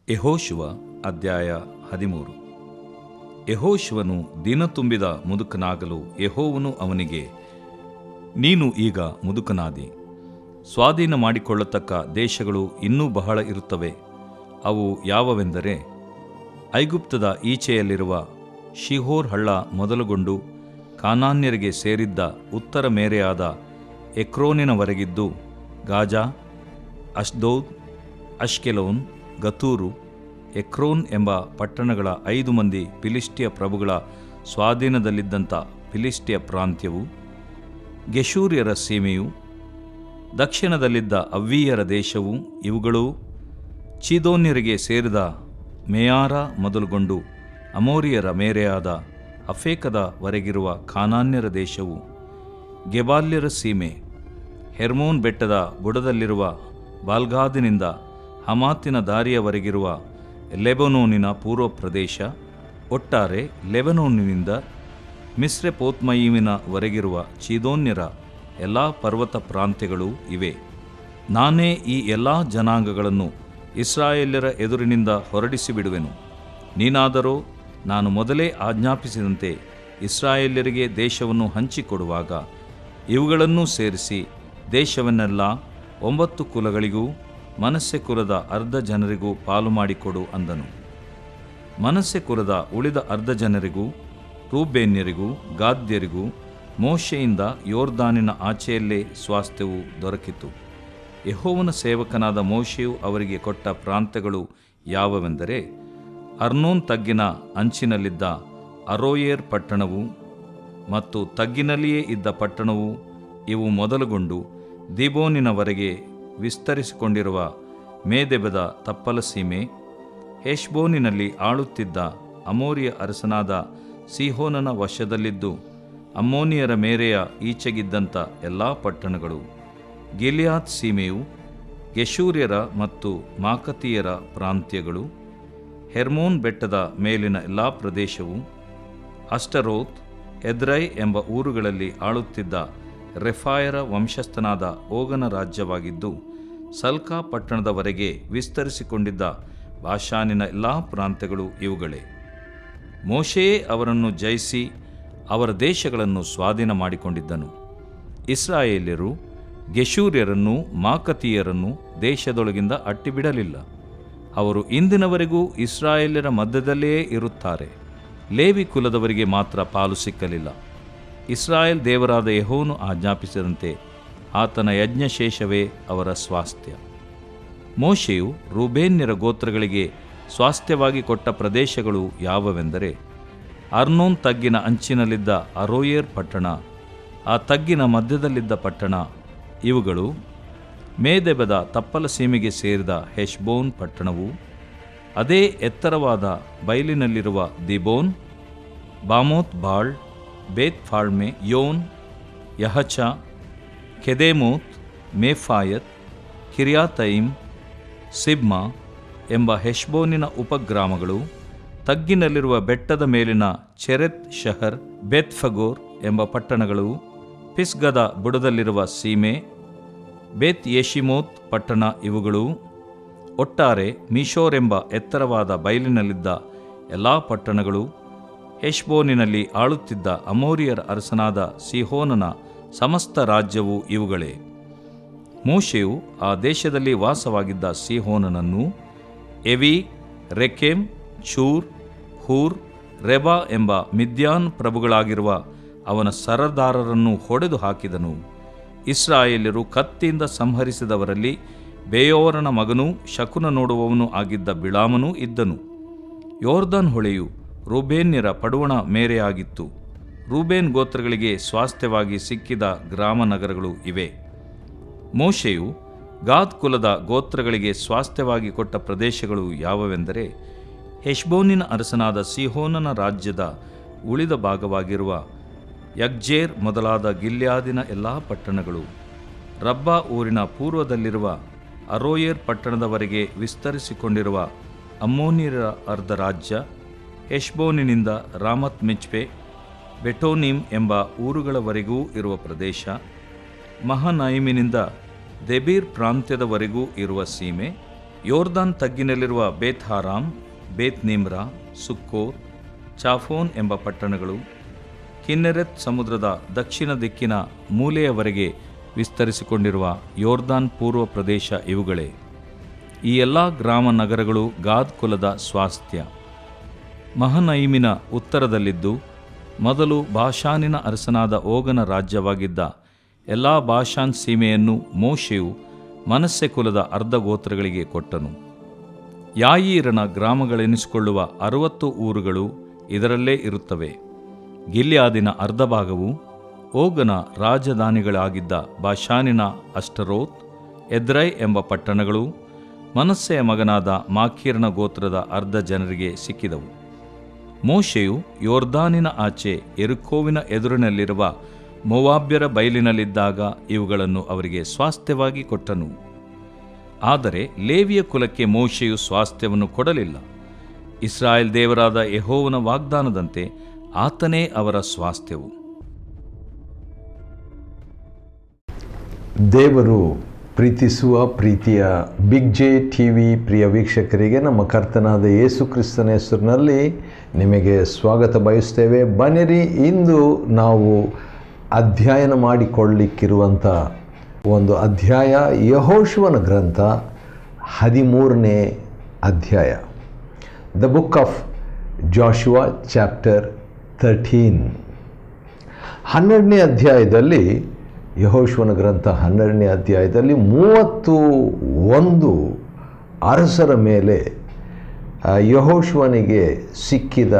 ಯೆಹೋಶುವ ಅಧ್ಯಾಯ 13. ಯೆಹೋಶುವನು ದಿನ ತುಂಬಿದ ಮುದುಕನಾಗಲು ಯೆಹೋವನು ಅವನಿಗೆ, ನೀನು ಈಗ ಮುದುಕನಾದಿ, ಸ್ವಾಧೀನ ಮಾಡಿಕೊಳ್ಳತಕ್ಕ ದೇಶಗಳು ಇನ್ನೂ ಬಹಳ ಇರುತ್ತವೆ. ಅವು ಯಾವವೆಂದರೆ, ಐಗುಪ್ತದ ಈಚೆಯಲ್ಲಿರುವ ಶಿಹೋರ್ ಹಳ್ಳ ಮೊದಲುಗೊಂಡು ಕಾನಾನ್ಯರಿಗೆ ಸೇರಿದ್ದ ಉತ್ತರ ಮೇರೆಯಾದ ಎಕ್ರೋನಿನವರೆಗಿದ್ದು, ಗಾಜಾ, ಅಷ್ಡೋದ್, ಅಷ್ಕೆಲೋನ್, ಗತೂರು, ಎಕ್ರೋನ್ ಎಂಬ ಪಟ್ಟಣಗಳ 5 ಮಂದಿ ಫಿಲಿಷ್ಟಿಯ ಪ್ರಭುಗಳ ಸ್ವಾಧೀನದಲ್ಲಿದ್ದಂಥ ಫಿಲಿಷ್ಟಿಯ ಪ್ರಾಂತ್ಯವು, ಗೆಷೂರ್ಯರ ಸೀಮೆಯು, ದಕ್ಷಿಣದಲ್ಲಿದ್ದ ಅವ್ವೀಯರ ದೇಶವು ಇವುಗಳೂ, ಚೀದೋನ್ಯರಿಗೆ ಸೇರಿದ ಮೇಯಾರ ಮೊದಲುಗೊಂಡು ಅಮೋರಿಯರ ಮೇರೆಯಾದ ಅಫೇಕದವರೆಗಿರುವ ಕಾನಾನ್ಯರ ದೇಶವು, ಗೆಬಾಲ್ಯರ ಸೀಮೆ, ಹೆರ್ಮೋನ್ ಬೆಟ್ಟದ ಬುಡದಲ್ಲಿರುವ ಬಾಲ್ಗಾದಿನಿಂದ ಹಮಾತಿನ ದಾರಿಯವರೆಗಿರುವ ಲೆಬನೋನಿನ ಪೂರ್ವ ಪ್ರದೇಶ, ಒಟ್ಟಾರೆ ಲೆಬನೋನಿನಿಂದ ಮಿಸ್ರೆಪೋತ್ಮಯಿಮಿನವರೆಗಿರುವ ಚೀದೋನ್ಯರ ಎಲ್ಲ ಪರ್ವತ ಪ್ರಾಂತ್ಯಗಳೂ ಇವೆ. ನಾನೇ ಈ ಎಲ್ಲ ಜನಾಂಗಗಳನ್ನು ಇಸ್ರಾಯೇಲ್ಯರ ಎದುರಿನಿಂದ ಹೊರಡಿಸಿ ಬಿಡುವೆನು. ನೀನಾದರೋ ನಾನು ಮೊದಲೇ ಆಜ್ಞಾಪಿಸಿದಂತೆ ಇಸ್ರಾಯೇಲ್ಯರಿಗೆ ದೇಶವನ್ನು ಹಂಚಿಕೊಡುವಾಗ ಇವುಗಳನ್ನೂ ಸೇರಿಸಿ ದೇಶವನ್ನೆಲ್ಲ 9 ಕುಲಗಳಿಗೂ ಮನಸ್ಸೆ ಕುಲದ ಅರ್ಧ ಜನರಿಗೂ ಪಾಲು ಮಾಡಿಕೊಡು ಅಂದನು. ಮನಸ್ಸೆ ಕುಲದ ಉಳಿದ ಅರ್ಧ ಜನರಿಗೂ, ರೂಬೇನ್ಯರಿಗೂ, ಗಾದ್ಯರಿಗೂ ಮೋಶೆಯಿಂದ ಯೋರ್ದಾನಿನ ಆಚೆಯಲ್ಲೇ ಸ್ವಾಸ್ಥ್ಯವು ದೊರಕಿತು. ಯೆಹೋವನ ಸೇವಕನಾದ ಮೋಶೆಯು ಅವರಿಗೆ ಕೊಟ್ಟ ಪ್ರಾಂತ್ಯಗಳು ಯಾವವೆಂದರೆ, ಅರ್ನೋನ್ ತಗ್ಗಿನ ಅಂಚಿನಲ್ಲಿದ್ದ ಅರೋಯೇರ್ ಪಟ್ಟಣವು ಮತ್ತು ತಗ್ಗಿನಲ್ಲಿಯೇ ಇದ್ದ ಪಟ್ಟಣವು ಇವು ಮೊದಲುಗೊಂಡು ದೀಬೋನಿನವರೆಗೆ ವಿಸ್ತರಿಸಿಕೊಂಡಿರುವ ಮೇದೆಬದ ತಪ್ಪಲ ಸೀಮೆ, ಹೆಷ್ಬೋನಿನಲ್ಲಿ ಆಳುತ್ತಿದ್ದ ಅಮೋರಿಯ ಅರಸನಾದ ಸೀಹೋನನ ವಶದಲ್ಲಿದ್ದು ಅಮ್ಮೋನಿಯರ ಮೇರೆಯ ಈಚೆಗಿದ್ದಂಥ ಎಲ್ಲ ಪಟ್ಟಣಗಳು, ಗಿಲ್ಯಾದ್ ಸೀಮೆಯು, ಗೆಷೂರ್ಯರ ಮತ್ತು ಮಾಕತಿಯರ ಪ್ರಾಂತ್ಯಗಳು, ಹೆರ್ಮೋನ್ ಬೆಟ್ಟದ ಮೇಲಿನ ಎಲ್ಲ ಪ್ರದೇಶವು, ಅಷ್ಟರೋತ್, ಎದ್ರೈ ಎಂಬ ಊರುಗಳಲ್ಲಿ ಆಳುತ್ತಿದ್ದ ರೆಫಾಯರ ವಂಶಸ್ಥನಾದ ಓಗನ ರಾಜ್ಯವಾಗಿದ್ದು, ಸಲ್ಕಾ ಪಟ್ಟಣದವರೆಗೆ ವಿಸ್ತರಿಸಿಕೊಂಡಿದ್ದ ಬಾಷಾನಿನ ಎಲ್ಲ ಪ್ರಾಂತ್ಯಗಳು ಇವುಗಳೇ. ಮೋಶೆಯೇ ಅವರನ್ನು ಜಯಿಸಿ ಅವರ ದೇಶಗಳನ್ನು ಸ್ವಾಧೀನ ಮಾಡಿಕೊಂಡಿದ್ದನು. ಇಸ್ರಾಯೇಲ್ಯರು ಗೆಷೂರ್ಯರನ್ನೂ ಮಾಕತೀಯರನ್ನೂ ದೇಶದೊಳಗಿಂದ ಅಟ್ಟಿಬಿಡಲಿಲ್ಲ. ಅವರು ಇಂದಿನವರೆಗೂ ಇಸ್ರಾಯೇಲ್ಯರ ಮಧ್ಯದಲ್ಲೇ ಇರುತ್ತಾರೆ. ಲೇವಿ ಕುಲದವರಿಗೆ ಮಾತ್ರ ಪಾಲು ಸಿಕ್ಕಲಿಲ್ಲ. ಇಸ್ರಾಯೇಲ್ ದೇವರಾದ ಯೆಹೋವನು ಆಜ್ಞಾಪಿಸಿದಂತೆ ಆತನ ಯಜ್ಞಶೇಷವೇ ಅವರ ಸ್ವಾಸ್ಥ್ಯ. ಮೋಶೆಯು ರೂಬೇನ್ಯರ ಗೋತ್ರಗಳಿಗೆ ಸ್ವಾಸ್ಥ್ಯವಾಗಿ ಕೊಟ್ಟ ಪ್ರದೇಶಗಳು ಯಾವವೆಂದರೆ, ಅರ್ನೋನ್ ತಗ್ಗಿನ ಅಂಚಿನಲ್ಲಿದ್ದ ಅರೋಯೇರ್ ಪಟ್ಟಣ, ಆ ತಗ್ಗಿನ ಮಧ್ಯದಲ್ಲಿದ್ದ ಪಟ್ಟಣ ಇವುಗಳು, ಮೇದೆಬದ ತಪ್ಪಲ ಸೀಮೆಗೆ ಸೇರಿದ ಹೆಷ್ಬೋನ್ ಪಟ್ಟಣವು, ಅದೇ ಎತ್ತರವಾದ ಬಯಲಿನಲ್ಲಿರುವ ದಿಬೋನ್, ಬಾಮೋತ್ ಬಾಳ್, ಬೇತ್ ಫಾಳ್ಮೆ, ಯೋನ್, ಯಹಚ, ಕೆದೇಮೋತ್, ಮೇಫಾಯತ್, ಕಿರ್ಯಾತಯಿಮ್, ಸಿಬ್ಮಾ ಎಂಬ ಹೆಷ್ಬೋನಿನ ಉಪಗ್ರಾಮಗಳು, ತಗ್ಗಿನಲ್ಲಿರುವ ಬೆಟ್ಟದ ಮೇಲಿನ ಚೆರೆತ್ ಶಹರ್, ಬೆತ್ಫಗೋರ್ ಎಂಬ ಪಟ್ಟಣಗಳು, ಪಿಸ್ಗದ ಬುಡದಲ್ಲಿರುವ ಸೀಮೆ, ಬೇತ್ ಯೆಷಿಮೋತ್ ಪಟ್ಟಣ ಇವುಗಳು, ಒಟ್ಟಾರೆ ಮೀಶೋರ್ ಎಂಬ ಎತ್ತರವಾದ ಬಯಲಿನಲ್ಲಿದ್ದ ಎಲ್ಲ ಪಟ್ಟಣಗಳು, ಹೆಷ್ಬೋನಿನಲ್ಲಿ ಆಳುತ್ತಿದ್ದ ಅಮೋರಿಯರ ಅರಸನಾದ ಸೀಹೋನನ ಸಮಸ್ತ ರಾಜ್ಯವು ಇವುಗಳೇ. ಮೋಶೆಯು ಆ ದೇಶದಲ್ಲಿ ವಾಸವಾಗಿದ್ದ ಸೀಹೋನನನ್ನು, ಎವಿ, ರೆಕೆಮ್, ಚೂರ್, ಹೂರ್, ರೆಬಾ ಎಂಬ ಮಿದ್ಯಾನ್ ಪ್ರಭುಗಳಾಗಿರುವ ಅವನ ಸರದಾರರನ್ನು ಹೊಡೆದು ಹಾಕಿದನು. ಇಸ್ರಾಯೇಲ್ಯರು ಕತ್ತಿಯಿಂದ ಸಂಹರಿಸಿದವರಲ್ಲಿ ಬೇಯೋರನ ಮಗನೂ ಶಕುನ ನೋಡುವವನೂ ಆಗಿದ್ದ ಬಿಳಾಮನೂ ಇದ್ದನು. ಯೋರ್ದಾನ್ ಹೊಳೆಯು ರೂಬೇನ್ಯರ ಪಡುವಣ ಮೇರೆಯಾಗಿತ್ತು. ರೂಬೇನ್ ಗೋತ್ರಗಳಿಗೆ ಸ್ವಾಸ್ಥ್ಯವಾಗಿ ಸಿಕ್ಕಿದ ಗ್ರಾಮ ನಗರಗಳು ಇವೆ. ಮೋಶೆಯು ಗಾದ್ ಕುಲದ ಗೋತ್ರಗಳಿಗೆ ಸ್ವಾಸ್ಥ್ಯವಾಗಿ ಕೊಟ್ಟ ಪ್ರದೇಶಗಳು ಯಾವವೆಂದರೆ, ಹೆಷ್ಬೋನಿನ ಅರಸನಾದ ಸೀಹೋನನ ರಾಜ್ಯದ ಉಳಿದ ಭಾಗವಾಗಿರುವ ಯಗ್ಜೇರ್ ಮೊದಲಾದ ಗಿಲ್ಯಾದಿನ ಎಲ್ಲ ಪಟ್ಟಣಗಳು, ರಬ್ಬಾ ಊರಿನ ಪೂರ್ವದಲ್ಲಿರುವ ಅರೋಯೇರ್ ಪಟ್ಟಣದವರೆಗೆ ವಿಸ್ತರಿಸಿಕೊಂಡಿರುವ ಅಮ್ಮೋನಿಯರ ಅರ್ಧ ರಾಜ್ಯ, ಹೆಷ್ಬೋನಿನಿಂದ ರಾಮತ್ ಮಿಚ್ಪೆ, ಬೆಟೋನಿಮ್ ಎಂಬ ಊರುಗಳವರೆಗೂ ಇರುವ ಪ್ರದೇಶ, ಮಹನಯಿಮಿನಿಂದ ದೆಬೀರ್ ಪ್ರಾಂತ್ಯದವರೆಗೂ ಇರುವ ಸೀಮೆ, ಯೋರ್ದಾನ್ ತಗ್ಗಿನಲ್ಲಿರುವ ಬೇತ್ ಹಾರಾಮ್, ಬೇತ್ ನಿಮ್ರಾ, ಸುಕ್ಕೋತ್, ಚಾಫೋನ್ ಎಂಬ ಪಟ್ಟಣಗಳು, ಕಿನ್ನೆರೆತ್ ಸಮುದ್ರದ ದಕ್ಷಿಣ ದಿಕ್ಕಿನ ಮೂಲೆಯವರೆಗೆ ವಿಸ್ತರಿಸಿಕೊಂಡಿರುವ ಯೋರ್ದಾನ್ ಪೂರ್ವ ಪ್ರದೇಶ ಇವುಗಳೇ. ಈ ಎಲ್ಲ ಗ್ರಾಮ ನಗರಗಳು ಗಾದ್ ಕುಲದ ಸ್ವಾಸ್ಥ್ಯ. ಮಹನಯಿಮಿನ ಉತ್ತರದಲ್ಲಿದ್ದು ಮೊದಲು ಬಾಷಾನಿನ ಅರಸನಾದ ಓಗನ ರಾಜ್ಯವಾಗಿದ್ದ ಎಲ್ಲ ಬಾಷಾನ್ ಸೀಮೆಯನ್ನು ಮೋಶೆಯು ಮನಸ್ಸೆ ಕುಲದ ಅರ್ಧ ಗೋತ್ರಗಳಿಗೆ ಕೊಟ್ಟನು. ಯಾಯೀರನ ಗ್ರಾಮಗಳೆನಿಸಿಕೊಳ್ಳುವ 60 ಊರುಗಳು ಇದರಲ್ಲೇ ಇರುತ್ತವೆ. ಗಿಲ್ಯಾದಿನ ಅರ್ಧ ಭಾಗವು ಓಗನ ರಾಜಧಾನಿಗಳಾಗಿದ್ದ ಬಾಷಾನಿನ ಅಷ್ಟರೋತ್, ಎದ್ರೈ ಎಂಬ ಪಟ್ಟಣಗಳು ಮನಸ್ಸೆಯ ಮಗನಾದ ಮಾಕೀರನ ಗೋತ್ರದ ಅರ್ಧ ಜನರಿಗೆ ಸಿಕ್ಕಿದವು. ಮೋಶೆಯು ಯೋರ್ದಾನಿನ ಆಚೆ ಯೆರಿಕೋವಿನ ಎದುರಿನಲ್ಲಿರುವ ಮೋವಾಬ್ಯರ ಬಯಲಿನಲ್ಲಿದ್ದಾಗ ಇವುಗಳನ್ನು ಅವರಿಗೆ ಸ್ವಾಸ್ಥ್ಯವಾಗಿ ಕೊಟ್ಟನು. ಆದರೆ ಲೇವಿಯ ಕುಲಕ್ಕೆ ಮೋಶೆಯು ಸ್ವಾಸ್ಥ್ಯವನ್ನು ಕೊಡಲಿಲ್ಲ. ಇಸ್ರಾಯೇಲ್ ದೇವರಾದ ಯೆಹೋವನ ವಾಗ್ದಾನದಂತೆ ಆತನೇ ಅವರ ಸ್ವಾಸ್ಥ್ಯವು. ದೇವರು ಪ್ರೀತಿಸುವ ಪ್ರೀತಿಯ ಬಿಗ್ ಜೆ ಟಿವಿ ಪ್ರಿಯ ವೀಕ್ಷಕರಿಗೆ ನಮ್ಮ ಕರ್ತನಾದ ಯೇಸು ಕ್ರಿಸ್ತನ ಹೆಸರಿನಲ್ಲಿ ನಿಮಗೆ ಸ್ವಾಗತ ಬಯಸ್ತೇವೆ. ಬನ್ನಿರಿ, ಇಂದು ನಾವು ಅಧ್ಯಯನ ಮಾಡಿಕೊಳ್ಳಲಿಕ್ಕಿರುವಂಥ ಒಂದು ಅಧ್ಯಾಯ ಯೆಹೋಶುವನ ಗ್ರಂಥ 13ನೇ ಅಧ್ಯಾಯ, ದ ಬುಕ್ ಆಫ್ ಜಾಶುವಾ ಚಾಪ್ಟರ್ 13. 12ನೇ ಅಧ್ಯಾಯದಲ್ಲಿ, ಯೆಹೋಶುವನ ಗ್ರಂಥ 12ನೇ ಅಧ್ಯಾಯದಲ್ಲಿ 31 ಅರಸರ ಮೇಲೆ ಯೆಹೋಶುವನಿಗೆ ಸಿಕ್ಕಿದ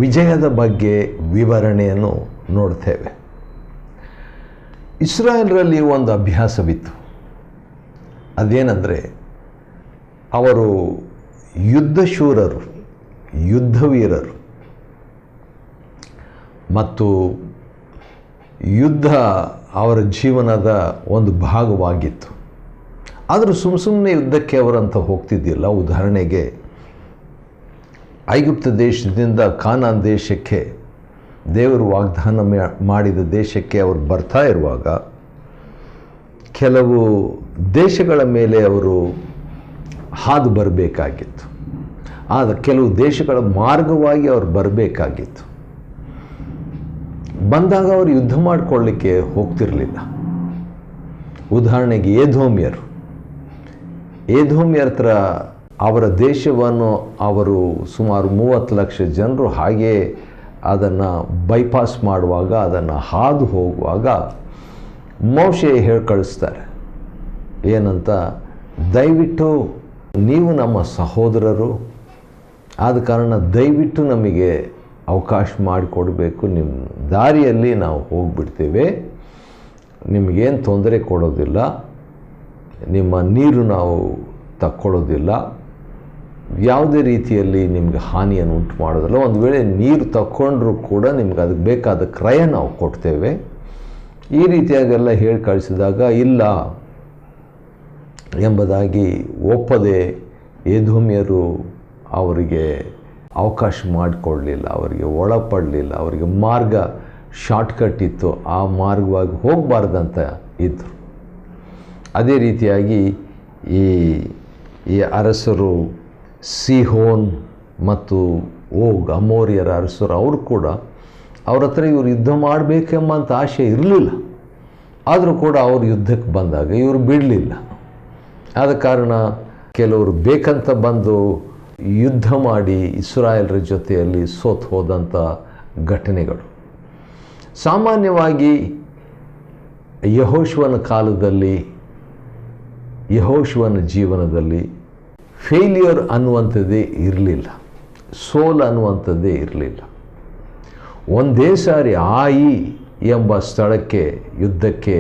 ವಿಜಯದ ಬಗ್ಗೆ ವಿವರಣೆಯನ್ನು ನೋಡ್ತೇವೆ. ಇಸ್ರಾಯೇಲರಲ್ಲಿ ಒಂದು ಅಭ್ಯಾಸವಿತ್ತು. ಅದೇನೆಂದರೆ, ಅವರು ಯುದ್ಧಶೂರರು, ಯುದ್ಧವೀರರು ಮತ್ತು ಯುದ್ಧ ಅವರ ಜೀವನದ ಒಂದು ಭಾಗವಾಗಿತ್ತು. ಆದರೂ ಸುಮ್ಮನೆ ಯುದ್ಧಕ್ಕೆ ಅವರಂತ ಹೋಗ್ತಿದ್ದಿಲ್ಲ. ಉದಾಹರಣೆಗೆ, ಐಗುಪ್ತ ದೇಶದಿಂದ ಕಾನಾನ್ ದೇಶಕ್ಕೆ, ದೇವರು ವಾಗ್ದಾನ ಮಾಡಿದ ದೇಶಕ್ಕೆ ಅವರು ಬರ್ತಾ ಇರುವಾಗ ಕೆಲವು ದೇಶಗಳ ಮೇಲೆ ಅವರು ಹಾದು ಬರಬೇಕಾಗಿತ್ತು. ಆದರೆ ಕೆಲವು ದೇಶಗಳ ಮಾರ್ಗವಾಗಿ ಅವರು ಬರಬೇಕಾಗಿತ್ತು. ಬಂದಾಗ ಅವರು ಯುದ್ಧ ಮಾಡಿಕೊಳ್ಳಲಿಕ್ಕೆ ಹೋಗ್ತಿರಲಿಲ್ಲ. ಉದಾಹರಣೆಗೆ ಏದೋಮ್ಯರ ಹತ್ರ ಅವರ ದೇಶವನ್ನು ಅವರು ಸುಮಾರು 30 ಲಕ್ಷ ಜನರು ಹಾಗೇ ಅದನ್ನು ಬೈಪಾಸ್ ಮಾಡುವಾಗ, ಅದನ್ನು ಹಾದು ಹೋಗುವಾಗ ಮೋಶೆ ಹೇಳಿ ಕಳಿಸ್ತಾರೆ. ಏನಂತ, ದಯವಿಟ್ಟು ನೀವು ನಮ್ಮ ಸಹೋದರರು, ಆದ ಕಾರಣ ದಯವಿಟ್ಟು ನಮಗೆ ಅವಕಾಶ ಮಾಡಿಕೊಡಬೇಕು. ನಿಮ್ಮ ದಾರಿಯಲ್ಲಿ ನಾವು ಹೋಗಿಬಿಡ್ತೇವೆ, ನಿಮಗೇನು ತೊಂದರೆ ಕೊಡೋದಿಲ್ಲ, ನಿಮ್ಮ ನೀರು ನಾವು ತಕ್ಕೊಳ್ಳೋದಿಲ್ಲ, ಯಾವುದೇ ರೀತಿಯಲ್ಲಿ ನಿಮಗೆ ಹಾನಿಯನ್ನು ಉಂಟು ಮಾಡೋದಿಲ್ಲ. ಒಂದು ವೇಳೆ ನೀರು ತಕ್ಕೊಂಡ್ರೂ ಕೂಡ ನಿಮ್ಗೆ ಅದಕ್ಕೆ ಬೇಕಾದ ಕ್ರಯ ನಾವು ಕೊಡ್ತೇವೆ. ಈ ರೀತಿಯಾಗೆಲ್ಲ ಹೇಳಿ ಕಳಿಸಿದಾಗ ಇಲ್ಲ ಎಂಬುದಾಗಿ ಒಪ್ಪದೆ ಏದೋಮ್ಯರು ಅವರಿಗೆ ಅವಕಾಶ ಮಾಡಿಕೊಡಲಿಲ್ಲ, ಅವರಿಗೆ ಒಳಪಡಲಿಲ್ಲ. ಅವರಿಗೆ ಮಾರ್ಗ ಶಾರ್ಟ್ಕಟ್ ಇತ್ತು, ಆ ಮಾರ್ಗವಾಗಿ ಹೋಗಬಾರ್ದಂತ ಇದ್ದರು. ಅದೇ ರೀತಿಯಾಗಿ ಈ ಅರಸರು ಸಿಹೋನ್ ಮತ್ತು ಓಗ್, ಅಮೋರಿಯರ ಅರಸರು, ಅವರು ಕೂಡ ಅವ್ರ ಹತ್ರ ಇವರು ಯುದ್ಧ ಮಾಡಬೇಕೆಂಬಂಥ ಆಶೆ ಇರಲಿಲ್ಲ. ಆದರೂ ಕೂಡ ಅವರು ಯುದ್ಧಕ್ಕೆ ಬಂದಾಗ ಇವರು ಬಿಡಲಿಲ್ಲ. ಆದ ಕಾರಣ ಕೆಲವರು ಬೇಕಂತ ಬಂದು ಯುದ್ಧ ಮಾಡಿ ಇಸ್ರಾಯೇಲರ ಜೊತೆಯಲ್ಲಿ ಸೋತು ಹೋದಂಥ ಘಟನೆಗಳು. ಸಾಮಾನ್ಯವಾಗಿ ಯೆಹೋಶುವನ ಕಾಲದಲ್ಲಿ, ಯೆಹೋಶುವನ ಜೀವನದಲ್ಲಿ ಫೇಲ್ಯೂರ್ ಅನ್ನುವಂಥದ್ದೇ ಇರಲಿಲ್ಲ, ಸೋಲ್ ಅನ್ನುವಂಥದ್ದೇ ಇರಲಿಲ್ಲ. ಒಂದೇ ಸಾರಿ ಆಯಿ ಎಂಬ ಸ್ಥಳಕ್ಕೆ ಯುದ್ಧಕ್ಕೆ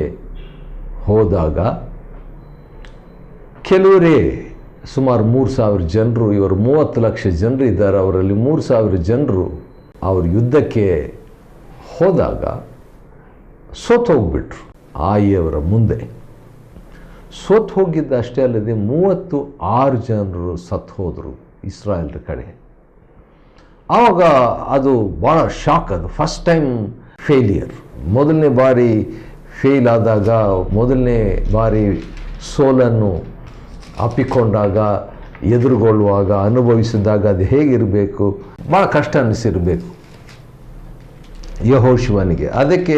ಹೋದಾಗ ಕೆಲವರೇ, ಸುಮಾರು 3,000 ಜನರು, ಇವರು 30 ಲಕ್ಷ ಜನರು ಇದ್ದಾರೆ, ಅವರಲ್ಲಿ 3,000 ಜನರು ಅವರು ಯುದ್ಧಕ್ಕೆ ಹೋದಾಗ ಸೋತು ಹೋಗ್ಬಿಟ್ರು. ಆಯಿಯವರ ಮುಂದೆ ಸೋತು ಹೋಗಿದ್ದ ಅಷ್ಟೇ ಅಲ್ಲದೆ 36 ಜನರು ಸತ್ತು ಹೋದರು ಇಸ್ರಾಯೇಲ್ರ ಕಡೆ. ಆವಾಗ ಅದು ಭಾಳ ಶಾಕ್. ಅದು ಫಸ್ಟ್ ಟೈಮ್ ಫೇಲಿಯರ್. ಮೊದಲನೇ ಬಾರಿ ಫೇಲ್ ಆದಾಗ, ಮೊದಲನೇ ಬಾರಿ ಸೋಲನ್ನು ಅಪ್ಪಿಕೊಂಡಾಗ, ಎದುರುಗೊಳ್ಳುವಾಗ, ಅನುಭವಿಸಿದಾಗ ಅದು ಹೇಗಿರಬೇಕು, ಭಾಳ ಕಷ್ಟ ಅನ್ನಿಸಿರಬೇಕು ಯೆಹೋಶುವನಿಗೆ. ಅದಕ್ಕೆ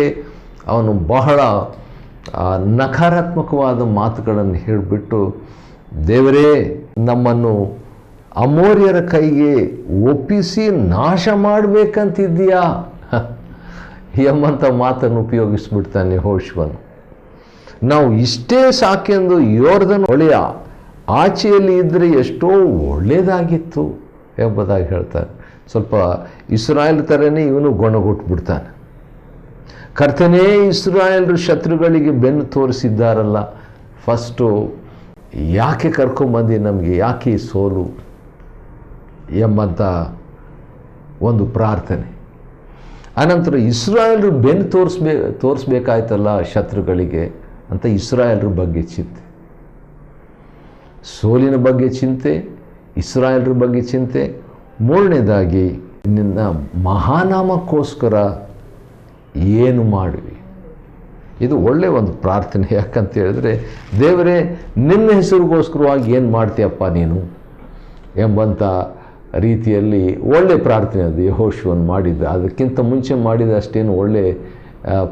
ಅವನು ಬಹಳ ನಕಾರಾತ್ಮಕವಾದ ಮಾತುಗಳನ್ನು ಹೇಳಿಬಿಟ್ಟು, ದೇವರೇ ನಮ್ಮನ್ನು ಅಮೋರಿಯರ ಕೈಗೆ ಒಪ್ಪಿಸಿ ನಾಶ ಮಾಡಬೇಕಂತಿದ್ದೀಯಾ ಎಂಬಂಥ ಮಾತನ್ನು ಉಪಯೋಗಿಸ್ಬಿಡ್ತಾನೆ ಯೆಹೋಶುವನು. ನಾವು ಇಷ್ಟೇ ಸಾಕೆಂದು ಯೋರ್ದನ್ ಹೊಳೆಯ ಆಚೆಯಲ್ಲಿ ಇದ್ದರೆ ಎಷ್ಟೋ ಒಳ್ಳೆಯದಾಗಿತ್ತು ಎಂಬುದಾಗಿ ಹೇಳ್ತಾನೆ. ಸ್ವಲ್ಪ ಇಸ್ರಾಯೇಲ್ ಥರನೇ ಇವನು ಗೊಣಗೊಟ್ಬಿಡ್ತಾನೆ. ಕರ್ತನೇ ಇಸ್ರಾಯೇಲ್ರು ಶತ್ರುಗಳಿಗೆ ಬೆನ್ನು ತೋರಿಸಿದ್ದಾರಲ್ಲ, ಫಸ್ಟು ಯಾಕೆ ಕರ್ಕೊಂಬಂದು ನಮಗೆ, ಯಾಕೆ ಈ ಸೋಲು ಎಂಬಂಥ ಒಂದು ಪ್ರಾರ್ಥನೆ. ಆನಂತರ ಇಸ್ರಾಯೇಲ್ರು ಬೆನ್ನು ತೋರಿಸ್ಬೇಕಾಯ್ತಲ್ಲ ಶತ್ರುಗಳಿಗೆ ಅಂತ ಇಸ್ರಾಯೇಲ್ರ ಬಗ್ಗೆ ಚಿಂತೆ, ಸೋಲಿನ ಬಗ್ಗೆ ಚಿಂತೆ, ಇಸ್ರಾಯೇಲ್ರ ಬಗ್ಗೆ ಚಿಂತೆ. ಮೂರನೇದಾಗಿ ನಿನ್ನ ಮಹಾನಾಮಕ್ಕೋಸ್ಕರ ಏನು ಮಾಡುವಿ. ಇದು ಒಳ್ಳೆಯ ಒಂದು ಪ್ರಾರ್ಥನೆ. ಯಾಕಂತ ಹೇಳಿದ್ರೆ, ದೇವರೇ ನಿನ್ನ ಹೆಸರಿಗೋಸ್ಕರವಾಗಿ ಏನು ಮಾಡ್ತೀಯಪ್ಪ ನೀನು ಎಂಬಂಥ ರೀತಿಯಲ್ಲಿ ಒಳ್ಳೆಯ ಪ್ರಾರ್ಥನೆ ಅದು ಯೆಹೋಶುವನು ಮಾಡಿದ್ದ. ಅದಕ್ಕಿಂತ ಮುಂಚೆ ಮಾಡಿದ ಅಷ್ಟೇನು ಒಳ್ಳೆ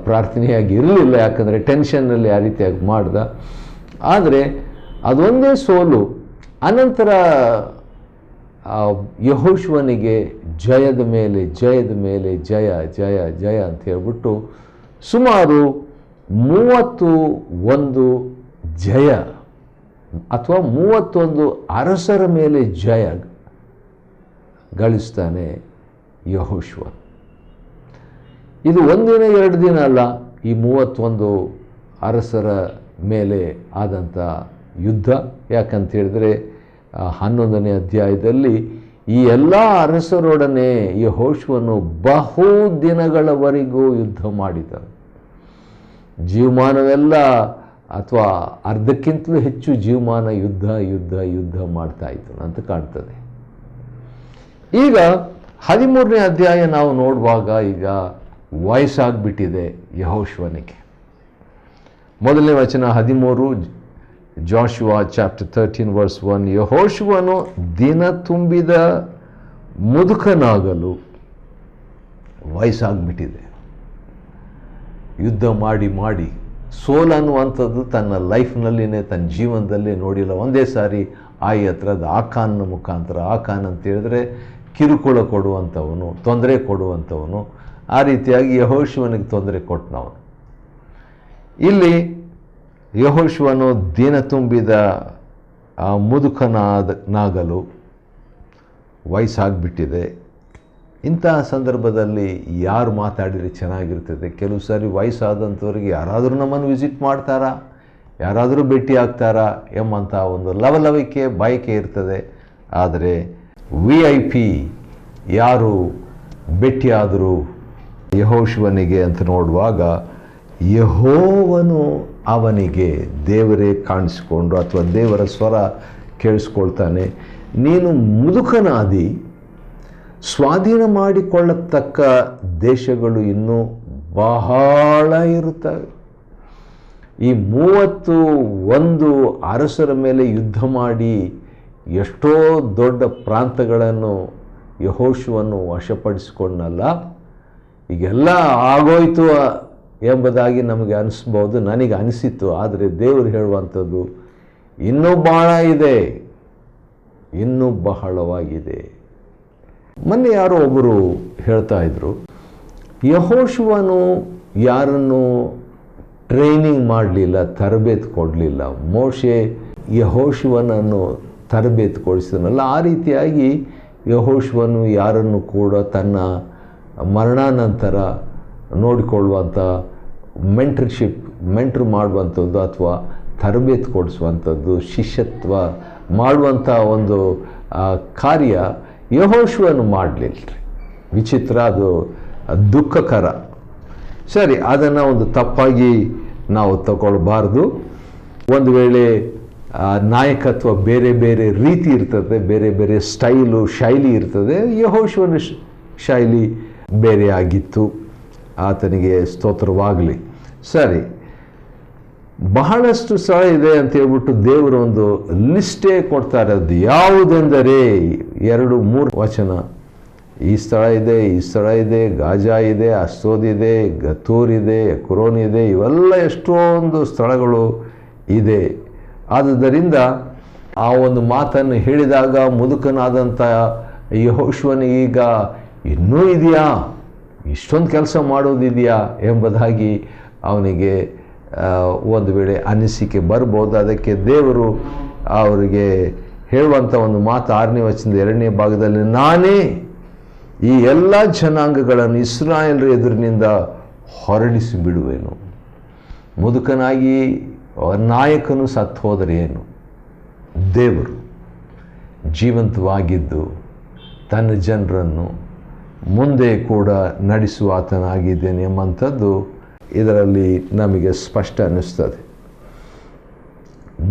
ಪ್ರಾರ್ಥನೆಯಾಗಿ ಇರಲಿಲ್ಲ, ಯಾಕಂದರೆ ಟೆನ್ಷನ್ನಲ್ಲಿ ಆ ರೀತಿಯಾಗಿ ಮಾಡ್ದ. ಆದರೆ ಅದೊಂದೇ ಸೋಲು. ಅನಂತರ ಯೆಹೋಶುವನಿಗೆ ಜಯದ ಮೇಲೆ ಜಯದ ಮೇಲೆ ಜಯ ಜಯ ಜಯ ಅಂತ ಹೇಳ್ಬಿಟ್ಟು ಸುಮಾರು 31 ಜಯ ಅಥವಾ 31 ಅರಸರ ಮೇಲೆ ಜಯ ಗಳಿಸ್ತಾನೆ ಯೆಹೋಶುವ. ಇದು ಒಂದಿನ ಎರಡು ದಿನ ಅಲ್ಲ, ಈ 31 ಅರಸರ ಮೇಲೆ ಆದಂಥ ಯುದ್ಧ. ಯಾಕಂತ ಹೇಳಿದ್ರೆ 11ನೇ ಅಧ್ಯಾಯದಲ್ಲಿ ಈ ಎಲ್ಲ ಅರಸರೊಡನೆ ಯೆಹೋಶುವನು ಬಹು ದಿನಗಳವರೆಗೂ ಯುದ್ಧ ಮಾಡಿದನು. ಜೀವಮಾನವೆಲ್ಲ ಅಥವಾ ಅರ್ಧಕ್ಕಿಂತಲೂ ಹೆಚ್ಚು ಜೀವಮಾನ ಯುದ್ಧ ಯುದ್ಧ ಯುದ್ಧ ಮಾಡ್ತಾ ಇದ್ದನು ಅಂತ ಕಾಣ್ತದೆ. ಈಗ 13ನೇ ಅಧ್ಯಾಯ ನಾವು ನೋಡುವಾಗ ಈಗ ವಯಸ್ಸಾಗ್ಬಿಟ್ಟಿದೆ ಯೆಹೋಶುವನಿಗೆ. ಮೊದಲನೇ ವಚನ 13, ಜಾಶುವಾ ಚಾಪ್ಟರ್ 13 ವರ್ಸ್ 1. ಯೆಹೋಶುವನು ದಿನ ತುಂಬಿದ ಮುದುಕನಾಗಲು, ವಯಸ್ಸಾಗ್ಬಿಟ್ಟಿದೆ, ಯುದ್ಧ ಮಾಡಿ ಮಾಡಿ ಸೋಲನ್ನುವಂಥದ್ದು ತನ್ನ ಲೈಫ್ನಲ್ಲಿನೇ, ತನ್ನ ಜೀವನದಲ್ಲೇ ನೋಡಿಲ್ಲ. ಒಂದೇ ಸಾರಿ ಆಯಿ ಹತ್ರದ ಆಕಾನ್ನ ಮುಖಾಂತರ, ಆಕಾನ್ ಅಂತ ಹೇಳಿದ್ರೆ ಕಿರುಕುಳ ಕೊಡುವಂಥವನು, ತೊಂದರೆ ಕೊಡುವಂಥವನು, ಆ ರೀತಿಯಾಗಿ ಯೆಹೋಶುವನಿಗೆ ತೊಂದರೆ ಕೊಟ್ಟನವನು. ಇಲ್ಲಿ ಯೆಹೋಶುವನು ದಿನ ತುಂಬಿದ ಮುದುಕನಾಗಲು, ವಯಸ್ಸಾಗ್ಬಿಟ್ಟಿದೆ. ಇಂತಹ ಸಂದರ್ಭದಲ್ಲಿ ಯಾರು ಮಾತಾಡಿದರೆ ಚೆನ್ನಾಗಿರ್ತದೆ? ಕೆಲವು ಸಾರಿ ವಯಸ್ಸಾದಂಥವ್ರಿಗೆ ಯಾರಾದರೂ ನಮ್ಮನ್ನು ವಿಸಿಟ್ ಮಾಡ್ತಾರಾ, ಯಾರಾದರೂ ಭೇಟಿ ಆಗ್ತಾರಾ ಎಂಬಂಥ ಒಂದು ಲವಲವಿಕೆ ಬಯಕೆ ಇರ್ತದೆ. ಆದರೆ VIP ಯಾರು ಭೇಟಿಯಾದರೂ ಯೆಹೋಶುವನಿಗೆ ಅಂತ ನೋಡುವಾಗ, ಯೆಹೋವನು ಅವನಿಗೆ, ದೇವರೇ ಕಾಣಿಸ್ಕೊಂಡು ಅಥವಾ ದೇವರ ಸ್ವರ ಕೇಳಿಸ್ಕೊಳ್ತಾನೆ, ನೀನು ಮುದುಕನಾದಿ, ಸ್ವಾಧೀನ ಮಾಡಿಕೊಳ್ಳತಕ್ಕ ದೇಶಗಳು ಇನ್ನೂ ಬಹಳ ಇರುತ್ತವೆ. ಈ 31 ಅರಸರ ಮೇಲೆ ಯುದ್ಧ ಮಾಡಿ ಎಷ್ಟೋ ದೊಡ್ಡ ಪ್ರಾಂತಗಳನ್ನು ಯೆಹೋಶುವನು ವಶಪಡಿಸಿಕೊಂಡಲ್ಲ, ಈಗೆಲ್ಲ ಆಗೋಯ್ತು ಎಂಬುದಾಗಿ ನಮಗೆ ಅನಿಸ್ಬೋದು, ನನಗೆ ಅನಿಸಿತ್ತು. ಆದರೆ ದೇವರು ಹೇಳುವಂಥದ್ದು ಇನ್ನೂ ಬಹಳ ಇದೆ, ಇನ್ನೂ ಬಹಳವಾಗಿದೆ. ಮೊನ್ನೆ ಯಾರೋ ಒಬ್ಬರು ಹೇಳ್ತಾ ಇದ್ರು, ಯೆಹೋಶುವನು ಯಾರನ್ನು ಟ್ರೈನಿಂಗ್ ಮಾಡಲಿಲ್ಲ, ತರಬೇತಿ ಕೊಡಲಿಲ್ಲ. ಮೋಶೆ ಯೆಹೋಶುವನನ್ನು ತರಬೇತಿ ಕೊಡಿಸಿದನಲ್ಲ, ಆ ರೀತಿಯಾಗಿ ಯೆಹೋಶುವನು ಯಾರನ್ನು ಕೂಡ ತನ್ನ ಮರಣಾನಂತರ ನೋಡಿಕೊಳ್ಳುವಂಥ ಮೆಂಟ್ರ್ ಮಾಡುವಂಥದ್ದು ಅಥವಾ ತರಬೇತಿ ಕೊಡಿಸುವಂಥದ್ದು, ಶಿಷ್ಯತ್ವ ಮಾಡುವಂಥ ಒಂದು ಕಾರ್ಯ ಯೆಹೋಶುವನು ಮಾಡಲಿಲ್ಲ. ವಿಚಿತ್ರ, ಅದು ದುಃಖಕರ. ಸರಿ, ಅದನ್ನು ಒಂದು ತಪ್ಪಾಗಿ ನಾವು ತಗೊಳ್ಬಾರ್ದು. ಒಂದು ವೇಳೆ ನಾಯಕತ್ವ ಬೇರೆ ಬೇರೆ ರೀತಿ ಇರ್ತದೆ, ಬೇರೆ ಬೇರೆ ಶೈಲಿ ಇರ್ತದೆ. ಯೆಹೋಶುವನ ಶೈಲಿ ಬೇರೆ ಆಗಿತ್ತು, ಆತನಿಗೆ ಸ್ತೋತ್ರವಾಗಲಿ. ಸರಿ, ಬಹಳಷ್ಟು ಸ್ಥಳ ಇದೆ ಅಂತ ಹೇಳ್ಬಿಟ್ಟು ದೇವರು ಒಂದು ಲಿಸ್ಟೇ ಕೊಡ್ತಾರೆ. ಅದು ಯಾವುದೆಂದರೆ 2-3 ವಚನ. ಈ ಸ್ಥಳ ಇದೆ, ಈ ಸ್ಥಳ ಇದೆ, ಗಾಜಾ ಇದೆ, ಅಸ್ತೋದ್ ಇದೆ, ಗತೂರ್ ಇದೆ, ಎಕ್ರೋನ್ ಇದೆ, ಇವೆಲ್ಲ ಎಷ್ಟೊಂದು ಸ್ಥಳಗಳು ಇದೆ. ಆದುದರಿಂದ ಆ ಒಂದು ಮಾತನ್ನು ಹೇಳಿದಾಗ ಮುದುಕನಾದಂಥ ಯೆಹೋಶುವನಿಗೀಗ ಇನ್ನೂ ಇದೆಯಾ, ಇಷ್ಟೊಂದು ಕೆಲಸ ಮಾಡೋದಿದೆಯಾ ಎಂಬುದಾಗಿ ಅವನಿಗೆ ಒಂದು ವೇಳೆ ಅನಿಸಿಕೆ ಬರ್ಬೋದು. ಅದಕ್ಕೆ ದೇವರು ಅವರಿಗೆ ಹೇಳುವಂಥ ಒಂದು ಮಾತು 6ನೇ ವಚನದ 2ನೇ ಭಾಗದಲ್ಲಿ, ನಾನೇ ಈ ಎಲ್ಲ ಜನಾಂಗಗಳನ್ನು ಇಸ್ರಾಯೇಲರ ಎದುರಿನಿಂದ ಹೊರಡಿಸಿ ಬಿಡುವೆನು. ಮುದುಕನಾಗಿ ನಾಯಕನು ಸತ್ತು ಹೋದರೆ ಏನು, ದೇವರು ಜೀವಂತವಾಗಿದ್ದು ತನ್ನ ಜನರನ್ನು ಮುಂದೆ ಕೂಡ ನಡೆಸುವ ಆತನಾಗಿದ್ದೇನೆ ಎಂಬಂಥದ್ದು ಇದರಲ್ಲಿ ನಮಗೆ ಸ್ಪಷ್ಟ ಅನ್ನಿಸ್ತದೆ.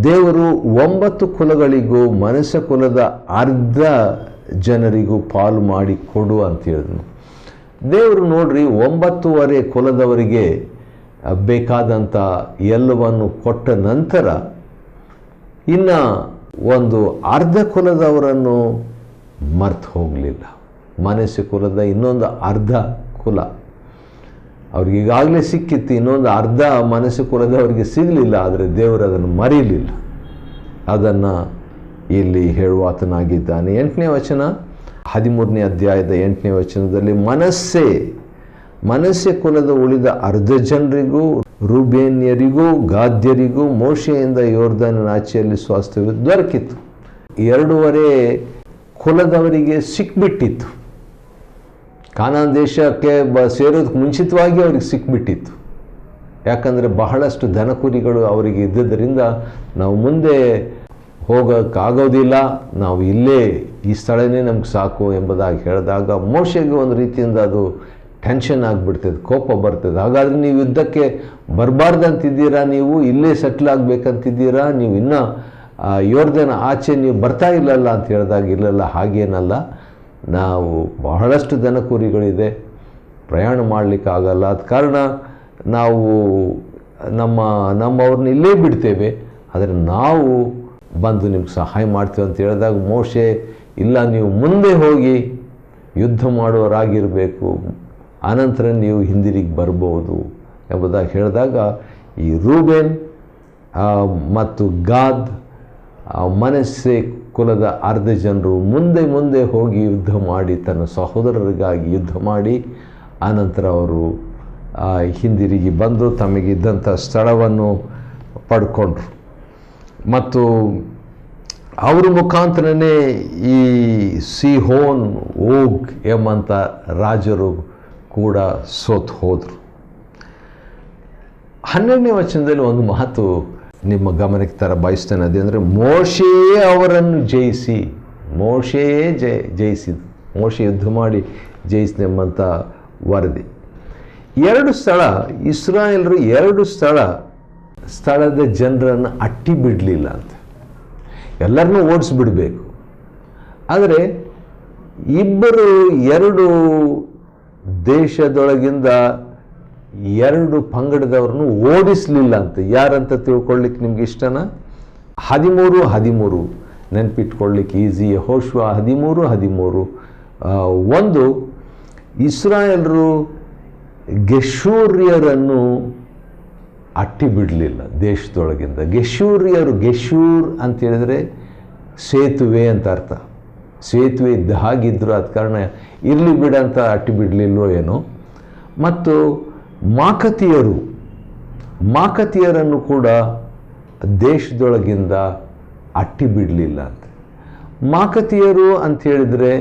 ದೇವರು 9 ಕುಲಗಳಿಗೂ ಮನುಷ್ಯ ಕುಲದ ಅರ್ಧ ಜನರಿಗೂ ಪಾಲು ಮಾಡಿ ಕೊಡು ಅಂತ ಹೇಳಿದನು. ದೇವರು ನೋಡ್ರಿ 9 ಕುಲದವರಿಗೆ ಬೇಕಾದಂಥ ಎಲ್ಲವನ್ನು ಕೊಟ್ಟ ನಂತರ ಇನ್ನು ಒಂದು ಅರ್ಧ ಕುಲದವರನ್ನು ಮರ್ತು ಹೋಗಲಿಲ್ಲ. ಮನುಷ್ಯ ಕುಲದ ಇನ್ನೊಂದು ಅರ್ಧ ಕುಲ ಅವ್ರಿಗೆ ಈಗಾಗಲೇ ಸಿಕ್ಕಿತ್ತು, ಇನ್ನೊಂದು ಅರ್ಧ ಮನುಷ್ಯ ಕುಲದವರಿಗೆ ಸಿಗಲಿಲ್ಲ. ಆದರೆ ದೇವರು ಅದನ್ನು ಮರೀಲಿಲ್ಲ. ಅದನ್ನು ಇಲ್ಲಿ ಹೇಳುವಾತನಾಗಿದ್ದಾನೆ. 8ನೇ ವಚನ 13ನೇ ಅಧ್ಯಾಯದ 8ನೇ ವಚನದಲ್ಲಿ, ಮನಸ್ಸೆ ಕುಲದ ಉಳಿದ ಅರ್ಧ ಜನರಿಗೂ ರೂಬೇನ್ಯರಿಗೂ ಗಾದ್ಯರಿಗೂ ಮೋಶೆಯಿಂದ ಯೋರ್ದಾನಿನ ಆಚೆಯಲ್ಲಿ ಸ್ವಾಸ್ಥ್ಯವು ದೊರಕಿತ್ತು. 2.5 ಕುಲದವರಿಗೆ ಸಿಕ್ಬಿಟ್ಟಿತ್ತು. ಕಾನಾನ್ ದೇಶಕ್ಕೆ ಸೇರೋದಕ್ಕೆ ಮುಂಚಿತವಾಗಿ ಅವ್ರಿಗೆ ಸಿಕ್ಬಿಟ್ಟಿತ್ತು. ಯಾಕಂದರೆ ಬಹಳಷ್ಟು ದನಕುರಿಗಳು ಅವರಿಗೆ ಇದ್ದುದರಿಂದ ನಾವು ಮುಂದೆ ಹೋಗೋಕ್ಕಾಗೋದಿಲ್ಲ, ನಾವು ಇಲ್ಲೇ ಈ ಸ್ಥಳನೇ ನಮ್ಗೆ ಸಾಕು ಎಂಬುದಾಗಿ ಹೇಳಿದಾಗ ಮೋಶೆಗೆ ಒಂದು ರೀತಿಯಿಂದ ಅದು ಟೆನ್ಷನ್ ಆಗಿಬಿಡ್ತದೆ, ಕೋಪ ಬರ್ತದೆ. ಹಾಗಾದರೆ ನೀವು ಯುದ್ಧಕ್ಕೆ ಬರಬಾರ್ದಂತಿದ್ದೀರಾ, ನೀವು ಇಲ್ಲೇ ಸೆಟ್ಲ್ ಆಗಬೇಕಂತಿದ್ದೀರಾ, ನೀವು ಇನ್ನೂ ಯೋರ್ದನ ಆಚೆ ನೀವು ಬರ್ತಾ ಇಲ್ಲಲ್ಲ ಅಂತ ಹೇಳಿದಾಗ, ಇಲ್ಲಲ್ಲ ಹಾಗೇನಲ್ಲ, ನಾವು ಬಹಳಷ್ಟು ದನಕುರಿಗಳಿದೆ, ಪ್ರಯಾಣ ಮಾಡಲಿಕ್ಕಾಗಲ್ಲ, ಆದ ಕಾರಣ ನಾವು ನಮ್ಮವ್ರನ್ನ ಇಲ್ಲೇ ಬಿಡ್ತೇವೆ, ಆದರೆ ನಾವು ಬಂದು ನಿಮ್ಗೆ ಸಹಾಯ ಮಾಡ್ತೇವೆ ಅಂತ ಹೇಳಿದಾಗ ಮೋಶೆ, ಇಲ್ಲ ನೀವು ಮುಂದೆ ಹೋಗಿ ಯುದ್ಧ ಮಾಡೋರಾಗಿರಬೇಕು, ಆನಂತರ ನೀವು ಹಿಂದಿರುಗಿ ಬರ್ಬೋದು ಎಂಬುದಾಗಿ ಹೇಳಿದಾಗ ಈ ರೂಬೇನ್ ಮತ್ತು ಗಾದ್ ಮನಸ್ಸೆ ಕುಲದ ಅರ್ಧ ಜನರು ಮುಂದೆ ಹೋಗಿ ಯುದ್ಧ ಮಾಡಿ ತನ್ನ ಸಹೋದರರಿಗಾಗಿ ಯುದ್ಧ ಮಾಡಿ ಆನಂತರ ಅವರು ಹಿಂದಿರುಗಿ ಬಂದು ತಮಗಿದ್ದಂಥ ಸ್ಥಳವನ್ನು ಪಡ್ಕೊಂಡ್ರು. ಮತ್ತು ಅವ್ರ ಮುಖಾಂತರನೇ ಈ ಸಿಹೋನ್, ಓಗ್ ಎಂಬಂಥ ರಾಜರು ಕೂಡ ಸೋತು ಹೋದರು. 12ನೇ ವಚನದಲ್ಲಿ ಒಂದು ಮಾತು ನಿಮ್ಮ ಗಮನಕ್ಕೆ ತರ ಬಯಸ್ತೇನೆ. ಅದೇಂದರೆ ಮೋಶೆಯೇ ಅವರನ್ನು ಜಯಿಸಿ, ಮೋಶೆಯೇ ಜಯಿಸಿದ್ದು, ಮೋಶೆ ಯುದ್ಧ ಮಾಡಿ ಜಯಿಸಿದೆಂಬಂಥ ವರದಿ. 2 ಸ್ಥಳ ಇಸ್ರಾಯೇಲರು 2 ಸ್ಥಳದ ಜನರನ್ನು ಅಟ್ಟಿ ಬಿಡಲಿಲ್ಲ ಅಂತ, ಎಲ್ಲರನ್ನೂ ಓಡಿಸ್ಬಿಡಬೇಕು. ಆದರೆ 2 ದೇಶದೊಳಗಿಂದ 2 ಪಂಗಡದವ್ರನ್ನು ಓಡಿಸಲಿಲ್ಲ ಅಂತ. ಯಾರಂತ ತಿಳ್ಕೊಳ್ಳಿಕ್ಕೆ ನಿಮ್ಗೆ ಇಷ್ಟನಾ? 13 ನೆನಪಿಟ್ಕೊಳ್ಳಿಕ್ಕೆ ಈಸಿ. ಯೆಹೋಶುವ 13 ಒಂದು, ಇಸ್ರಾಯೇಲರು ಗೆಶೂರ್ಯರನ್ನು ಅಟ್ಟಿ ಬಿಡಲಿಲ್ಲ ದೇಶದೊಳಗಿಂದ. ಗೆಶೂರ್ ಅಂತ ಹೇಳಿದರೆ ಸೇತುವೆ ಅಂತ ಅರ್ಥ. ಸೇತುವೆ ಇದ್ದ ಹಾಗಿದ್ರು, ಆದ ಕಾರಣ ಇರಲಿ ಬಿಡಂತ ಅಟ್ಟಿ ಬಿಡಲಿಲ್ಲೋ ಏನೋ. ಮತ್ತು ಮಾಕತಿಯರನ್ನು ಕೂಡ ದೇಶದೊಳಗಿಂದ ಅಟ್ಟಿ ಬಿಡಲಿಲ್ಲ ಅಂತ. ಮಾಕತಿಯರು ಅಂತ ಹೇಳಿದರೆ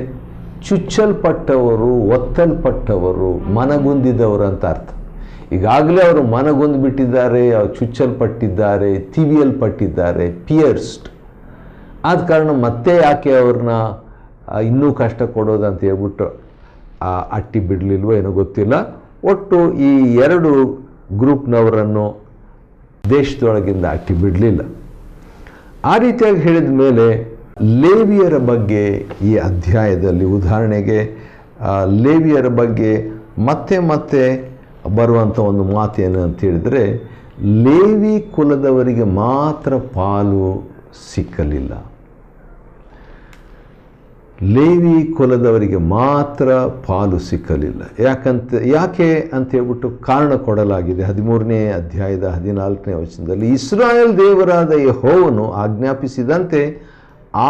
ಚುಚ್ಚಲ್ಪಟ್ಟವರು, ಒತ್ತಲ್ಪಟ್ಟವರು, ಮನಗುಂದಿದವರು ಅಂತ ಅರ್ಥ. ಈಗಾಗಲೇ ಅವರು ಮನಗುಂದ್ಬಿಟ್ಟಿದ್ದಾರೆ, ಚುಚ್ಚಲ್ಪಟ್ಟಿದ್ದಾರೆ, ತಿವಿಯಲ್ಪಟ್ಟಿದ್ದಾರೆ, ಪಿಯರ್ಸ್ಡ್. ಆದ ಕಾರಣ ಮತ್ತೆ ಯಾಕೆ ಅವ್ರನ್ನ ಇನ್ನೂ ಕಷ್ಟ ಕೊಡೋದಂತ ಹೇಳ್ಬಿಟ್ಟು ಅಟ್ಟಿ ಬಿಡಲಿಲ್ವೋ ಏನೋ ಗೊತ್ತಿಲ್ಲ. ಒಟ್ಟು ಈ 2 ಗ್ರೂಪ್ನವರನ್ನು ದೇಶದೊಳಗಿಂದ ಅಟ್ಟಿ ಬಿಡಲಿಲ್ಲ. ಆ ರೀತಿಯಾಗಿ ಹೇಳಿದ ಮೇಲೆ ಲೇವಿಯರ ಬಗ್ಗೆ ಈ ಅಧ್ಯಾಯದಲ್ಲಿ, ಉದಾಹರಣೆಗೆ ಲೇವಿಯರ ಬಗ್ಗೆ ಮತ್ತೆ ಬರುವಂಥ ಒಂದು ಮಾತೇನು ಅಂತ ಹೇಳಿದರೆ, ಲೇವಿ ಕುಲದವರಿಗೆ ಮಾತ್ರ ಪಾಲು ಸಿಕ್ಕಲಿಲ್ಲ. ಲೇವಿ ಕುಲದವರಿಗೆ ಮಾತ್ರ ಪಾಲು ಸಿಕ್ಕಲಿಲ್ಲ. ಯಾಕೆ ಅಂತ ಹೇಳ್ಬಿಟ್ಟು ಕಾರಣ ಕೊಡಲಾಗಿದೆ 13ನೇ ಅಧ್ಯಾಯದ 14ನೇ ವಚನದಲ್ಲಿ. ಇಸ್ರಾಯೇಲ್ ದೇವರಾದ ಯೆಹೋವನು ಆಜ್ಞಾಪಿಸಿದಂತೆ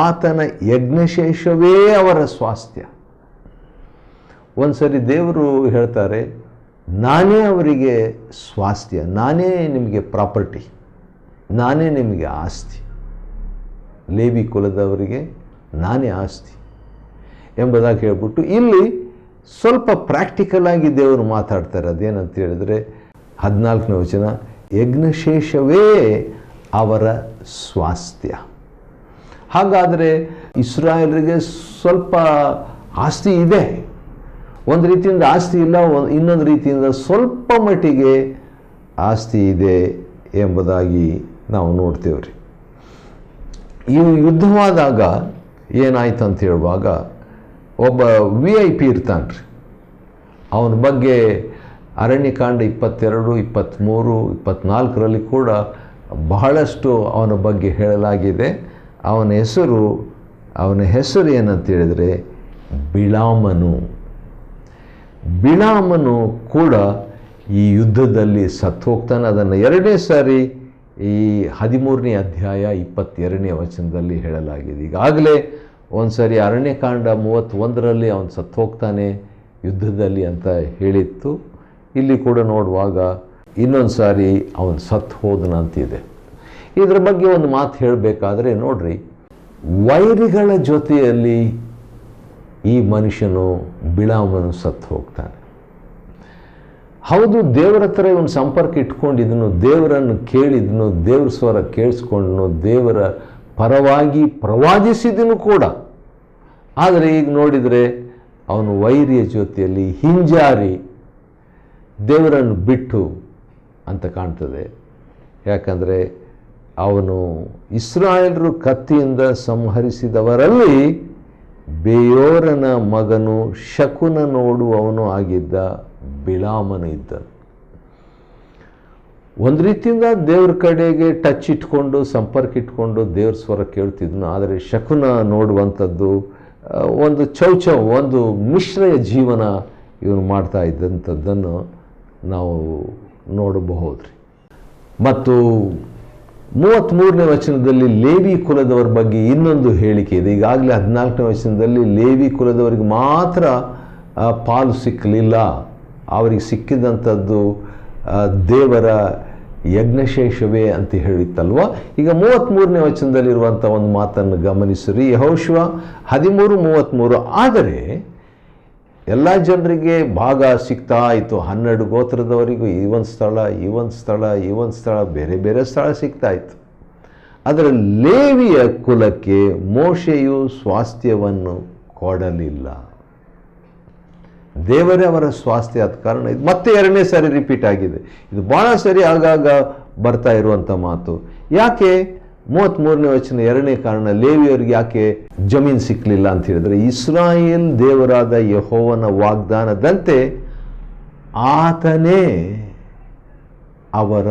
ಆತನ ಯಜ್ಞಶೇಷವೇ ಅವರ ಸ್ವಾಸ್ಥ್ಯ. ಒಂದ್ಸರಿ ದೇವರು ಹೇಳ್ತಾರೆ, ನಾನೇ ಅವರಿಗೆ ಸ್ವಾಸ್ಥ್ಯ, ನಾನೇ ನಿಮಗೆ ಪ್ರಾಪರ್ಟಿ, ನಾನೇ ನಿಮಗೆ ಆಸ್ತಿ. ಲೇವಿ ಕುಲದವರಿಗೆ ನಾನೇ ಆಸ್ತಿ ಎಂಬುದಾಗಿ ಹೇಳ್ಬಿಟ್ಟು ಇಲ್ಲಿ ಸ್ವಲ್ಪ ಪ್ರಾಕ್ಟಿಕಲ್ ಆಗಿ ದೇವರು ಮಾತಾಡ್ತಾರೆ. ಅದೇನಂತ ಹೇಳಿದ್ರೆ 14ನೇ ವಚನ, ಯಜ್ಞಶೇಷವೇ ಅವರ ಸ್ವಾಸ್ಥ್ಯ. ಹಾಗಾದರೆ ಇಸ್ರಾಯೇಲರಿಗೆ ಸ್ವಲ್ಪ ಆಸ್ತಿ ಇದೆ, ಒಂದು ರೀತಿಯಿಂದ ಆಸ್ತಿ ಇಲ್ಲ, ಇನ್ನೊಂದು ರೀತಿಯಿಂದ ಸ್ವಲ್ಪ ಮಟ್ಟಿಗೆ ಆಸ್ತಿ ಇದೆ ಎಂಬುದಾಗಿ ನಾವು ನೋಡ್ತೇವ್ರಿ. ಈ ಯುದ್ಧವಾದಾಗ ಏನಾಯ್ತು ಅಂತ ಹೇಳುವಾಗ ಒಬ್ಬ VIP ಇರ್ತಾನ್ರಿ. ಅವನ ಬಗ್ಗೆ ಅರಣ್ಯಕಾಂಡ 22, 23, 24ರಲ್ಲಿ ಕೂಡ ಬಹಳಷ್ಟು ಅವನ ಬಗ್ಗೆ ಹೇಳಲಾಗಿದೆ. ಅವನ ಹೆಸರು ಏನಂತ ಹೇಳಿದರೆ ಬಿಳಾಮನು. ಬಿಳಾಮನು ಕೂಡ ಈ ಯುದ್ಧದಲ್ಲಿ ಸತ್ತು ಹೋಗ್ತಾನೆ. ಅದನ್ನು 2ನೇ ಸಾರಿ ಈ 13ನೇ ಅಧ್ಯಾಯ 22ನೇ ವಚನದಲ್ಲಿ ಹೇಳಲಾಗಿದೆ. ಈಗಾಗಲೇ ಒಂದು ಸಾರಿ ಅರಣ್ಯಕಾಂಡ 31ರಲ್ಲಿ ಅವನು ಸತ್ತು ಹೋಗ್ತಾನೆ ಯುದ್ಧದಲ್ಲಿ ಅಂತ ಹೇಳಿತ್ತು. ಇಲ್ಲಿ ಕೂಡ ನೋಡುವಾಗ ಇನ್ನೊಂದು ಸಾರಿ ಅವನು ಸತ್ತು ಹೋದನಂತಿದೆ. ಇದರ ಬಗ್ಗೆ ಒಂದು ಮಾತು ಹೇಳಬೇಕಾದ್ರೆ ನೋಡ್ರಿ, ವೈರಿಗಳ ಜೊತೆಯಲ್ಲಿ ಈ ಮನುಷ್ಯನು ಬಿಳಾಮನು ಸತ್ತು ಹೋಗ್ತಾನೆ. ಹೌದು, ದೇವರ ಹತ್ರ ಇವನು ಸಂಪರ್ಕ ಇಟ್ಕೊಂಡಿದ್ದನು, ದೇವರನ್ನು ಕೇಳಿದನು, ದೇವ್ರ ಸ್ವರ ಕೇಳಿಸ್ಕೊಂಡನು, ದೇವರ ಪರವಾಗಿ ಪ್ರವಾದಿಸಿದನು ಕೂಡ. ಆದರೆ ಈಗ ನೋಡಿದರೆ ಅವನು ವೈರಿಯ ಜೊತೆಯಲ್ಲಿ ಹಿಂಜಾರಿ ದೇವರನ್ನು ಬಿಟ್ಟು ಅಂತ ಕಾಣ್ತದೆ. ಯಾಕಂದರೆ ಅವನು ಇಸ್ರಾಯೇಲರು ಕತ್ತಿಯಿಂದ ಸಂಹರಿಸಿದವರಲ್ಲಿ ಬೇಯೋರನ ಮಗನು ಶಕುನ ನೋಡುವವನು ಆಗಿದ್ದ ಬಿಳಾಮನು ಇದ್ದನು. ಒಂದು ರೀತಿಯಿಂದ ದೇವ್ರ ಕಡೆಗೆ ಟಚ್ ಇಟ್ಕೊಂಡು ಸಂಪರ್ಕ ಇಟ್ಕೊಂಡು ದೇವ್ರ ಸ್ವರ ಕೇಳ್ತಿದ್ನು. ಆದರೆ ಶಕುನ ನೋಡುವಂಥದ್ದು ಒಂದು ಒಂದು ಮಿಶ್ರಯ ಜೀವನ ಇವನು ಮಾಡ್ತಾ ಇದ್ದಂಥದ್ದನ್ನು ನಾವು ನೋಡಬಹುದು. ಮತ್ತು 33ನೇ ವಚನದಲ್ಲಿ ಲೇವಿ ಕುಲದವರ ಬಗ್ಗೆ ಇನ್ನೊಂದು ಹೇಳಿಕೆ ಇದೆ. ಈಗಾಗಲೇ 14ನೇ ವಚನದಲ್ಲಿ ಲೇವಿ ಕುಲದವರಿಗೆ ಮಾತ್ರ ಪಾಲು ಸಿಕ್ಕಲಿಲ್ಲ, ಅವರಿಗೆ ಸಿಕ್ಕಿದಂಥದ್ದು ದೇವರ ಯಜ್ಞಶೇಷವೇ ಅಂತ ಹೇಳಿತ್ತಲ್ವ. ಈಗ 33ನೇ ವಚನದಲ್ಲಿರುವಂಥ ಒಂದು ಮಾತನ್ನು ಗಮನಿಸಿರಿ. ಯೆಹೋಶುವ 13:33, ಆದರೆ ಎಲ್ಲ ಜನರಿಗೆ ಭಾಗ ಸಿಗ್ತಾ ಇತ್ತು. 12 ಗೋತ್ರದವರಿಗೂ ಈ ಒಂದು ಸ್ಥಳ ಬೇರೆ ಬೇರೆ ಸ್ಥಳ ಸಿಗ್ತಾ ಇತ್ತು. ಆದರೆ ಲೇವಿಯ ಕುಲಕ್ಕೆ ಮೋಶೆಯು ಸ್ವಾಸ್ಥ್ಯವನ್ನು ಕೊಡಲಿಲ್ಲ. ದೇವರೇ ಅವರ ಸ್ವಾಸ್ಥ್ಯ ಆದ ಕಾರಣ ಇದು ಮತ್ತೆ 2ನೇ ಸಾರಿ ರಿಪೀಟ್ ಆಗಿದೆ. ಇದು ಭಾಳ ಸರಿ ಆಗಾಗ ಬರ್ತಾ ಇರುವಂಥ ಮಾತು. ಯಾಕೆ 33ನೇ ವಚನ 2ನೇ ಕಾರಣ, ಲೇವಿಯವರಿಗೆ ಯಾಕೆ ಜಮೀನು ಸಿಕ್ಕಲಿಲ್ಲ ಅಂತ ಹೇಳಿದ್ರೆ, ಇಸ್ರಾಯೇಲ್ ದೇವರಾದ ಯೆಹೋವನ ವಾಗ್ದಾನದಂತೆ ಆತನೇ ಅವರ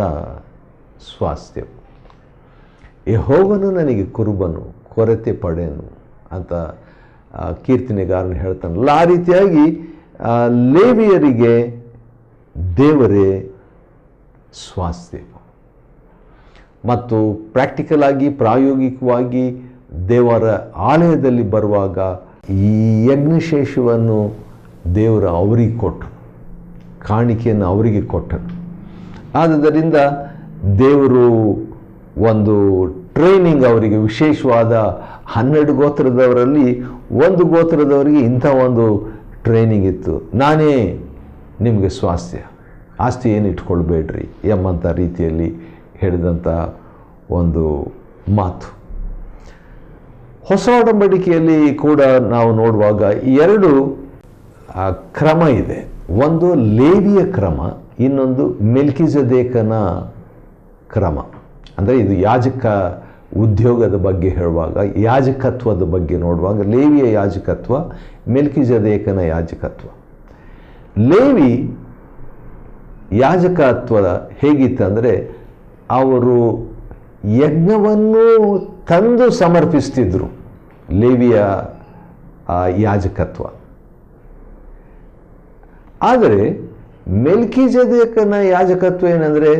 ಸ್ವಾಸ್ಥ್ಯ. ಯೆಹೋವನು ನನಗೆ ಕುರುಬನು, ಕೊರತೆ ಪಡೆನು ಅಂತ ಕೀರ್ತನೆಗಾರನು ಹೇಳ್ತಾನಲ್ಲ. ಆ ರೀತಿಯಾಗಿ ಲೇವಿಯರಿಗೆ ದೇವರೇ ಸ್ವಾಸ್ಥ್ಯ. ಮತ್ತು ಪ್ರಾಕ್ಟಿಕಲ್ ಆಗಿ ಪ್ರಾಯೋಗಿಕವಾಗಿ ದೇವರ ಆಲಯದಲ್ಲಿ ಬರುವಾಗ ಈ ಯಜ್ಞಶೇಷವನ್ನು ದೇವರ ಅವರಿಗೆ ಕೊಟ್ಟರು, ಕಾಣಿಕೆಯನ್ನು ಅವರಿಗೆ ಕೊಟ್ಟರು. ಆದ್ದರಿಂದ ದೇವರು ಒಂದು ಟ್ರೈನಿಂಗ್ ಅವರಿಗೆ ವಿಶೇಷವಾದ 12 ಗೋತ್ರದವರಲ್ಲಿ ಒಂದು ಗೋತ್ರದವರಿಗೆ ಇಂಥ ಒಂದು ಟ್ರೈನಿಂಗ್ ಇತ್ತು. ನಾನೇ ನಿಮಗೆ ಸ್ವಾಸ್ಥ್ಯ, ಆಸ್ತಿ ಏನು ಇಟ್ಕೊಳ್ಬೇಡ್ರಿ ಎಂಬಂಥ ರೀತಿಯಲ್ಲಿ ಹೇಳಿದಂಥ ಒಂದು ಮಾತು. ಹೊಸ ಒಡಂಬಡಿಕೆಯಲ್ಲಿ ಕೂಡ ನಾವು ನೋಡುವಾಗ 2 ಕ್ರಮ ಇದೆ. ಒಂದು ಲೇವಿಯ ಕ್ರಮ, ಇನ್ನೊಂದು ಮೆಲ್ಕಿಜೆದೇಕನ ಕ್ರಮ. ಅಂದರೆ ಇದು ಯಾಜಕ ಉದ್ಯೋಗದ ಬಗ್ಗೆ ಹೇಳುವಾಗ, ಯಾಜಕತ್ವದ ಬಗ್ಗೆ ನೋಡುವಾಗ ಲೇವಿಯ ಯಾಜಕತ್ವ, ಮೆಲ್ಕಿಜೆದೇಕನ ಯಾಜಕತ್ವ. ಲೇವಿ ಯಾಜಕತ್ವ ಹೇಗಿತ್ತಂದರೆ ಅವರು ಯಜ್ಞವನ್ನು ತಂದು ಸಮರ್ಪಿಸ್ತಿದ್ರು, ಲೇವಿಯ ಯಾಜಕತ್ವ. ಆದರೆ ಮೆಲ್ಕಿಜೆದೇಕನ ಯಾಜಕತ್ವ ಏನಂದರೆ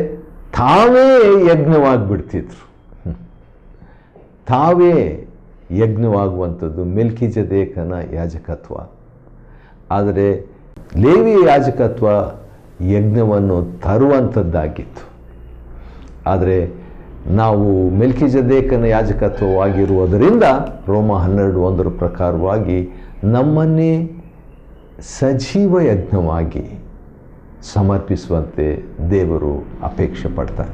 ತಾವೇ ಯಜ್ಞವಾಗಿಬಿಡ್ತಿದ್ರು, ತಾವೇ ಯಜ್ಞವಾಗುವಂಥದ್ದು ಮೆಲ್ಕಿಜೆದೇಕನ ಯಾಜಕತ್ವ. ಆದರೆ ಲೇವಿಯ ಯಾಜಕತ್ವ ಯಜ್ಞವನ್ನು ತರುವಂಥದ್ದಾಗಿತ್ತು. ಆದರೆ ನಾವು ಮೆಲ್ಕಿಜೆದೇಕನ ಯಾಜಕತ್ವವಾಗಿರುವುದರಿಂದ ರೋಮ 12:1 ಪ್ರಕಾರವಾಗಿ ನಮ್ಮನ್ನೇ ಸಜೀವ ಯಜ್ಞವಾಗಿ ಸಮರ್ಪಿಸುವಂತೆ ದೇವರು ಅಪೇಕ್ಷೆ ಪಡ್ತಾರೆ.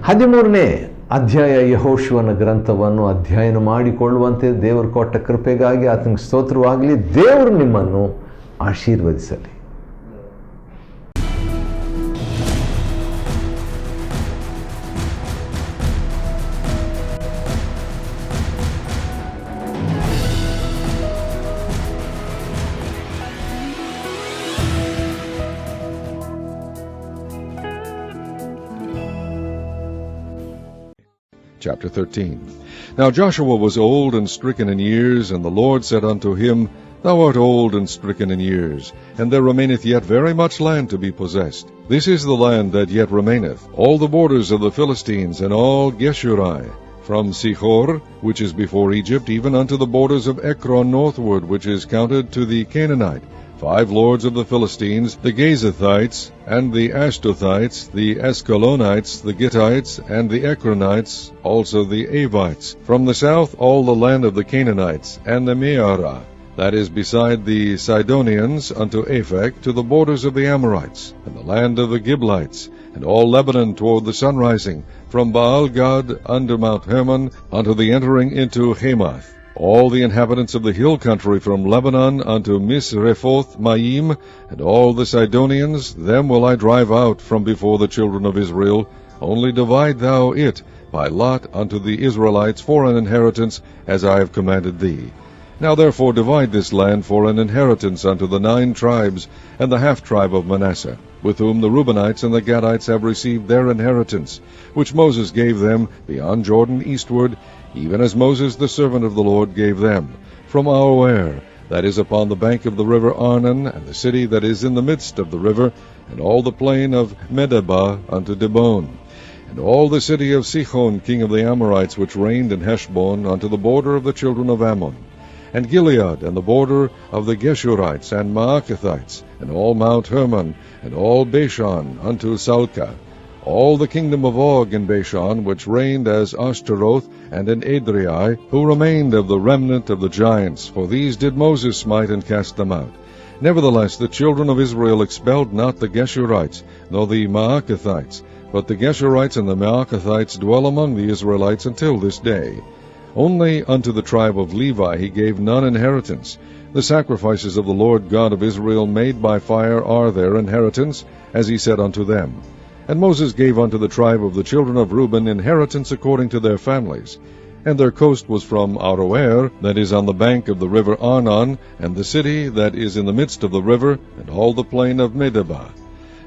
13ನೇ ಅಧ್ಯಾಯ ಯೆಹೋಶುವನ ಗ್ರಂಥವನ್ನು ಅಧ್ಯಯನ ಮಾಡಿಕೊಳ್ಳುವಂತೆ ದೇವರು ಕೊಟ್ಟ ಕೃಪೆಗಾಗಿ ಆತನಿಗೆ ಸ್ತೋತ್ರವಾಗಲಿ. ದೇವರು ನಿಮ್ಮನ್ನು ಆಶೀರ್ವದಿಸಲಿ. Chapter 13. Now Joshua was old and stricken in years, and the Lord said unto him, Thou art old and stricken in years, and there remaineth yet very much land to be possessed. This is the land that yet remaineth, all the borders of the Philistines, and all Geshuri, from Sihor, which is before Egypt, even unto the borders of Ekron northward, which is counted to the Canaanite. 5 lords of the Philistines, the Gazathites, and the Ashdothites, the Askelonites, the Gittites, and the Ekronites, also the Avites. From the south all the land of the Canaanites, and the Mearah, that is beside the Sidonians, unto Aphek, to the borders of the Amorites, and the land of the Giblites, and all Lebanon toward the sunrising, from Baal-Gad unto Mount Hermon, unto the entering into Hamath. All the inhabitants of the hill country from Lebanon unto Misrephoth Maim, and all the Sidonians, them will I drive out from before the children of Israel. Only divide thou it by lot unto the Israelites for an inheritance, as I have commanded thee. Now therefore divide this land for an inheritance unto the 9 tribes, and the half-tribe of Manasseh, with whom the Reubenites and the Gadites have received their inheritance, which Moses gave them beyond Jordan eastward, even as Moses the servant of the Lord gave them, from Aroer, that is upon the bank of the river Arnon, and the city that is in the midst of the river, and all the plain of Medeba unto Dibon, and all the city of Sihon king of the Amorites, which reigned in Heshbon, unto the border of the children of Ammon, and Gilead, and the border of the Geshurites and Maacathites, and all Mount Hermon, and all Bashan unto Salcah, all the kingdom of Og in Bashan, which reigned as Ashtaroth, and in Adriai, who remained of the remnant of the giants, for these did Moses smite and cast them out. Nevertheless the children of Israel expelled not the Geshurites, nor the Maacathites, but the Geshurites and the Maacathites dwell among the Israelites until this day. Only unto the tribe of Levi he gave none inheritance. The sacrifices of the Lord God of Israel made by fire are their inheritance, as he said unto them. And Moses gave unto the tribe of the children of Reuben inheritance according to their families. And their coast was from Aroer, that is on the bank of the river Arnon, and the city that is in the midst of the river, and all the plain of Medeba.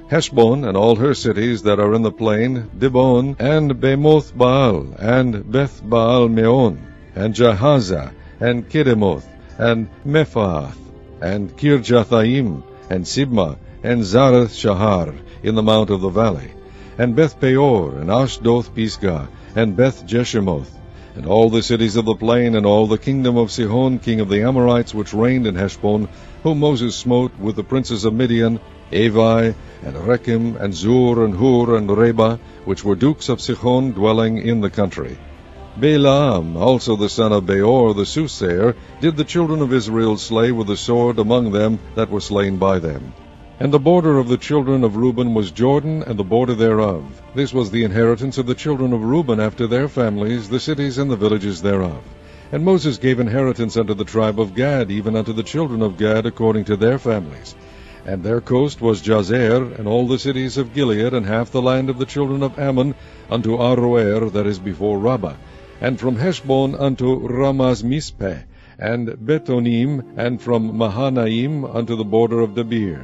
Heshbon, and all her cities that are in the plain, Dibon, and Bemoth Baal, and Beth Baal Meon, and Jahaza, and Kedemoth, and Mephaath, and Kirjathaim, and Sibma, and Zareth Shahar, in the mount of the valley, and Beth Peor, and Ashdoth Pisgah, and Beth Jeshimoth, and all the cities of the plain, and all the kingdom of Sihon king of the Amorites, which reigned in Heshbon, whom Moses smote with the princes of Midian, Evi, and Rechem, and Zur, and Hur, and Reba, which were dukes of Sihon, dwelling in the country. Balaam also the son of Beor the soothsayer did the children of Israel slay with the sword among them that were slain by them. And the border of the children of Reuben was Jordan, and the border thereof. This was the inheritance of the children of Reuben after their families, the cities and the villages thereof. And Moses gave inheritance unto the tribe of Gad, even unto the children of Gad according to their families. And their coast was Jazer, and all the cities of Gilead, and half the land of the children of Ammon, unto Aroer, that is before Rabbah, and from Heshbon unto Ramaz-Mispeh, and Betonim, and from Mahanaim unto the border of Debir,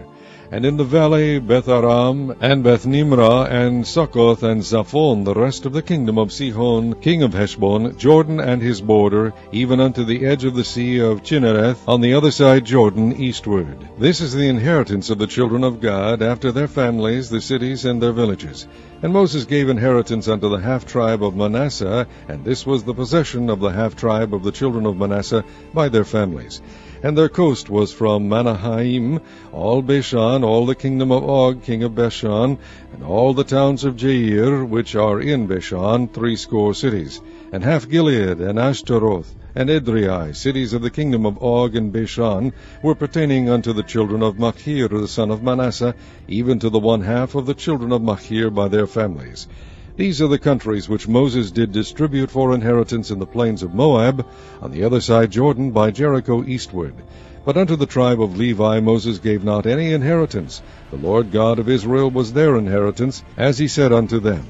and in the valley Beth-aram, and Beth-nimrah, and Succoth, and Zaphon, the rest of the kingdom of Sihon, king of Heshbon, Jordan and his border, even unto the edge of the sea of Chinnereth, on the other side Jordan, eastward. This is the inheritance of the children of Gad, after their families, the cities and their villages. And Moses gave inheritance unto the half-tribe of Manasseh, and this was the possession of the half-tribe of the children of Manasseh by their families. And their coast was from Manahaim, all Bashan, all the kingdom of Og, king of Bashan, and all the towns of Jair, which are in Bashan, 60 cities, and half Gilead, and Ashtaroth, and Edrei, cities of the kingdom of Og and Bashan, were pertaining unto the children of Machir, the son of Manasseh, even to the 1/2 of the children of Machir by their families. These are the countries which Moses did distribute for inheritance in the plains of Moab, on the other side Jordan, by Jericho eastward. But unto the tribe of Levi Moses gave not any inheritance. The Lord God of Israel was their inheritance, as he said unto them.